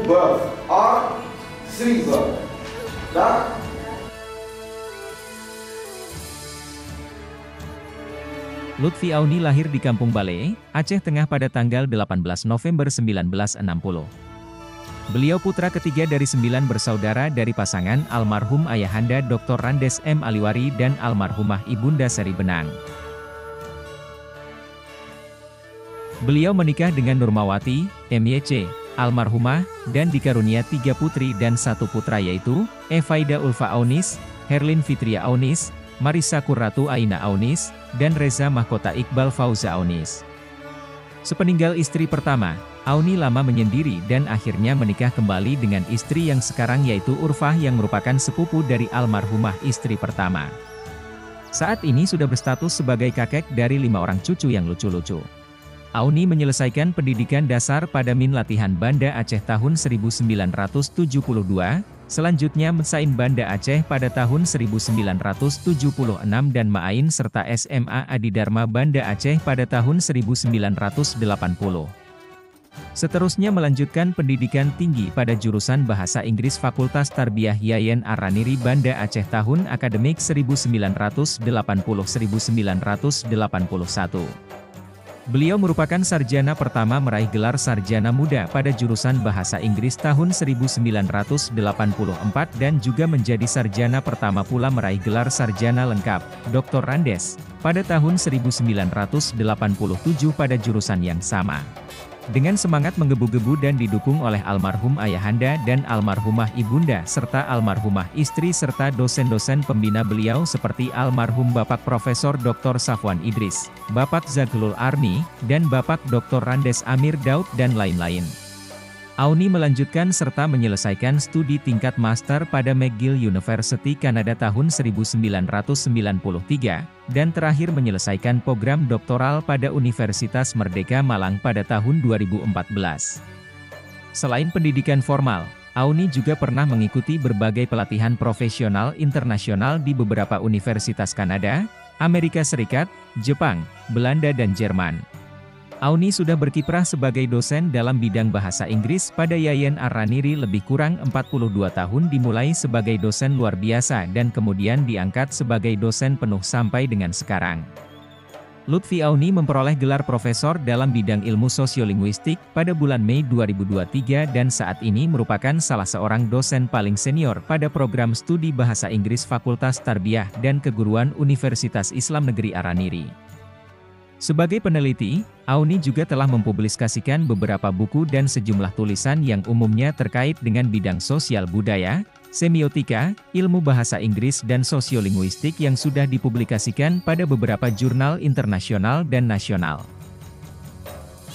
birth or Sri birth. Dah? Lutfi Auni lahir di Kampung Bale, Aceh Tengah pada tanggal 18 November 1960. Beliau putra ketiga dari 9 bersaudara dari pasangan almarhum ayahanda Dr. Randes M. Aliwari dan almarhumah Ibunda Seri Benang. Beliau menikah dengan Nurmawati, MYC, almarhumah, dan dikarunia 3 putri dan 1 putra yaitu, Evaida Ulfa Aunis, Herlin Fitria Aunis, Marisa Kurratu Aina Aunis, dan Reza Mahkota Iqbal Fauza Aunis. Sepeninggal istri pertama, Auni lama menyendiri dan akhirnya menikah kembali dengan istri yang sekarang yaitu Urfah yang merupakan sepupu dari almarhumah istri pertama. Saat ini sudah berstatus sebagai kakek dari 5 orang cucu yang lucu-lucu. Auni menyelesaikan pendidikan dasar pada Min Latihan Banda Aceh tahun 1972, selanjutnya Mensain Banda Aceh pada tahun 1976 dan Ma'ain serta SMA Adidharma Banda Aceh pada tahun 1980. Seterusnya melanjutkan pendidikan tinggi pada jurusan Bahasa Inggris Fakultas Tarbiyah Yayan Araniri Banda Aceh tahun akademik 1980-1981. Beliau merupakan sarjana pertama meraih gelar sarjana muda pada jurusan Bahasa Inggris tahun 1984 dan juga menjadi sarjana pertama pula meraih gelar sarjana lengkap, Dr. Randes, pada tahun 1987 pada jurusan yang sama. Dengan semangat menggebu-gebu dan didukung oleh almarhum ayahanda dan almarhumah ibunda serta almarhumah istri serta dosen-dosen pembina beliau seperti almarhum Bapak Profesor Dr. Safwan Idris, Bapak Zaghloul Arni, dan Bapak Dr. Randes Amir Daud dan lain-lain. Auni melanjutkan serta menyelesaikan studi tingkat master pada McGill University Kanada tahun 1993, dan terakhir menyelesaikan program doktoral pada Universitas Merdeka Malang pada tahun 2014. Selain pendidikan formal, Auni juga pernah mengikuti berbagai pelatihan profesional internasional di beberapa universitas Kanada, Amerika Serikat, Jepang, Belanda dan Jerman. Auni sudah berkiprah sebagai dosen dalam bidang bahasa Inggris pada Yayan Araniri lebih kurang 42 tahun dimulai sebagai dosen luar biasa dan kemudian diangkat sebagai dosen penuh sampai dengan sekarang. Lutfi Auni memperoleh gelar profesor dalam bidang ilmu sosiolinguistik pada bulan Mei 2023 dan saat ini merupakan salah seorang dosen paling senior pada program studi bahasa Inggris Fakultas Tarbiyah dan Keguruan Universitas Islam Negeri Araniri. Sebagai peneliti, Auni juga telah mempublikasikan beberapa buku dan sejumlah tulisan yang umumnya terkait dengan bidang sosial budaya, semiotika, ilmu bahasa Inggris dan sosiolinguistik yang sudah dipublikasikan pada beberapa jurnal internasional dan nasional.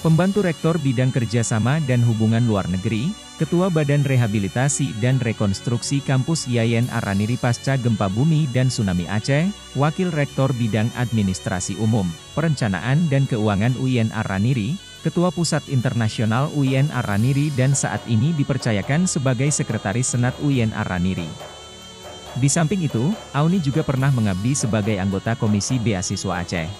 Pembantu Rektor Bidang Kerjasama dan Hubungan Luar Negeri, Ketua Badan Rehabilitasi dan Rekonstruksi Kampus Yayan Araniri Pasca Gempa Bumi dan Tsunami Aceh, Wakil Rektor Bidang Administrasi Umum, Perencanaan dan Keuangan UIN Araniri, Ketua Pusat Internasional UIN Araniri dan saat ini dipercayakan sebagai Sekretaris Senat UIN Araniri. Di samping itu, Auni juga pernah mengabdi sebagai anggota Komisi Beasiswa Aceh.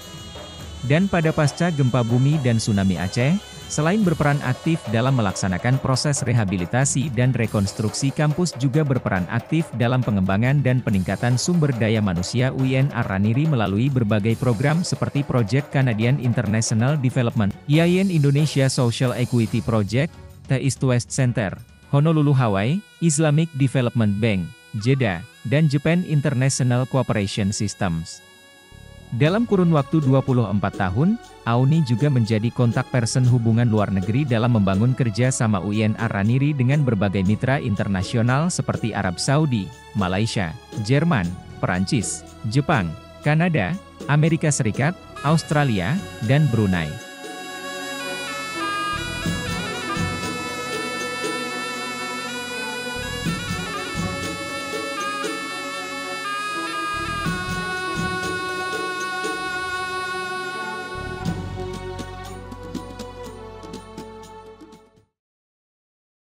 Dan pada pasca gempa bumi dan tsunami Aceh, selain berperan aktif dalam melaksanakan proses rehabilitasi dan rekonstruksi kampus juga berperan aktif dalam pengembangan dan peningkatan sumber daya manusia UIN Araniri melalui berbagai program seperti Project Canadian International Development, Yayan Indonesia Social Equity Project, The East West Center, Honolulu Hawaii, Islamic Development Bank, Jeddah, dan Japan International Cooperation Systems. Dalam kurun waktu 24 tahun, Auni juga menjadi kontak person hubungan luar negeri dalam membangun kerja sama UIN Araniri dengan berbagai mitra internasional seperti Arab Saudi, Malaysia, Jerman, Perancis, Jepang, Kanada, Amerika Serikat, Australia, dan Brunei.